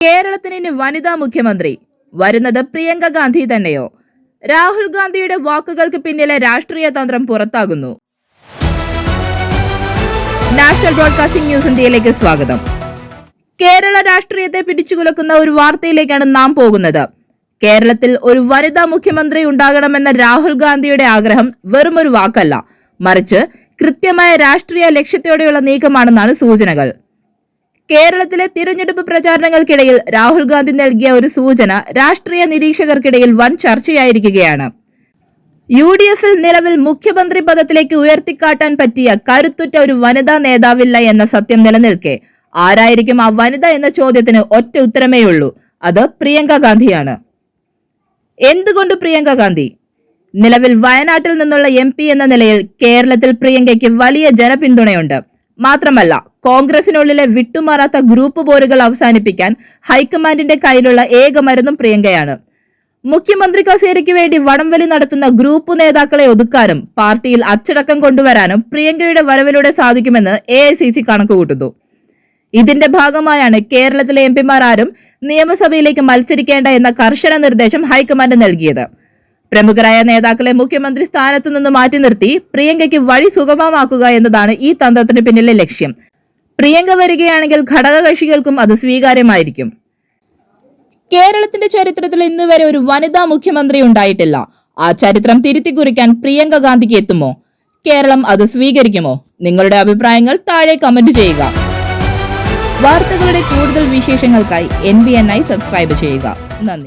കേരളത്തിന് ഇനി വനിതാ മുഖ്യമന്ത്രി വരുന്നത് പ്രിയങ്ക ഗാന്ധി തന്നെയോ? രാഹുൽ ഗാന്ധിയുടെ വാക്കുകൾക്ക് പിന്നിലെ രാഷ്ട്രീയ തന്ത്രം പുറത്താകുന്നു. നാഷണൽ ബ്രോഡ്കാസ്റ്റിംഗ് ന്യൂസ് ഇന്ത്യയിലേക്ക് സ്വാഗതം. കേരള രാഷ്ട്രീയത്തെ പിടിച്ചുകുലക്കുന്ന ഒരു വാർത്തയിലേക്കാണ് നാം പോകുന്നത്. കേരളത്തിൽ ഒരു വനിതാ മുഖ്യമന്ത്രി ഉണ്ടാകണമെന്ന രാഹുൽ ഗാന്ധിയുടെ ആഗ്രഹം വെറുമൊരു വാക്കല്ല, മറിച്ച് കൃത്യമായ രാഷ്ട്രീയ ലക്ഷ്യത്തോടെയുള്ള നീക്കമാണെന്നാണ് സൂചനകൾ. കേരളത്തിലെ തിരഞ്ഞെടുപ്പ് പ്രചാരണങ്ങൾക്കിടയിൽ രാഹുൽ ഗാന്ധി നൽകിയ ഒരു സൂചന രാഷ്ട്രീയ നിരീക്ഷകർക്കിടയിൽ വൻ ചർച്ചയായിരിക്കുകയാണ്. UDFൽ നിലവിൽ മുഖ്യമന്ത്രി പദത്തിലേക്ക് ഉയർത്തിക്കാട്ടാൻ പറ്റിയ കരുത്തുറ്റ ഒരു വനിതാ നേതാവില്ല എന്ന സത്യം നിലനിൽക്കെ ആരായിരിക്കും ആ വനിത എന്ന ചോദ്യത്തിന് ഒറ്റ ഉത്തരമേയുള്ളൂ, അത് പ്രിയങ്ക ഗാന്ധിയാണ്. എന്തുകൊണ്ട് പ്രിയങ്ക ഗാന്ധി? നിലവിൽ വയനാട്ടിൽ നിന്നുള്ള MP എന്ന നിലയിൽ കേരളത്തിൽ പ്രിയങ്കയ്ക്ക് വലിയ ജനപിന്തുണയുണ്ട്. മാത്രമല്ല, കോൺഗ്രസിനുള്ളിലെ വിട്ടുമാറാത്ത ഗ്രൂപ്പ് പോരുകൾ അവസാനിപ്പിക്കാൻ ഹൈക്കമാൻഡിന്റെ കയ്യിലുള്ള ഏക മരുന്നും പ്രിയങ്കയാണ്. മുഖ്യമന്ത്രി കസേരയ്ക്ക് വേണ്ടി വടംവലി നടത്തുന്ന ഗ്രൂപ്പ് നേതാക്കളെ ഒതുക്കാനും പാർട്ടിയിൽ അച്ചടക്കം കൊണ്ടുവരാനും പ്രിയങ്കയുടെ വരവിലൂടെ സാധിക്കുമെന്ന് AICC കണക്കുകൂട്ടുന്നു. ഇതിന്റെ ഭാഗമായാണ് കേരളത്തിലെ MP ആരും നിയമസഭയിലേക്ക് മത്സരിക്കേണ്ട എന്ന കർശന നിർദ്ദേശം ഹൈക്കമാൻഡ് നൽകിയത്. പ്രമുഖരായ നേതാക്കളെ മുഖ്യമന്ത്രി സ്ഥാനത്തു നിന്ന് മാറ്റി നിർത്തി പ്രിയങ്കയ്ക്ക് വഴി സുഗമമാക്കുക എന്നതാണ് ഈ തന്ത്രത്തിന് പിന്നിലെ ലക്ഷ്യം. പ്രിയങ്ക വരികയാണെങ്കിൽ ഘടകകക്ഷികൾക്കും അത് സ്വീകാര്യമായിരിക്കും. കേരളത്തിന്റെ ചരിത്രത്തിൽ ഇന്നുവരെ ഒരു വനിതാ മുഖ്യമന്ത്രി ഉണ്ടായിട്ടില്ല. ആ ചരിത്രം തിരുത്തി കുറിക്കാൻ പ്രിയങ്ക ഗാന്ധിക്ക് എത്തുമോ? കേരളം അത് സ്വീകരിക്കുമോ? നിങ്ങളുടെ അഭിപ്രായങ്ങൾ താഴെ കമന്റ് ചെയ്യുക. വാർത്തകളുടെ കൂടുതൽ വിശേഷങ്ങൾക്കായി NBNI സബ്സ്ക്രൈബ് ചെയ്യുക. നന്ദി.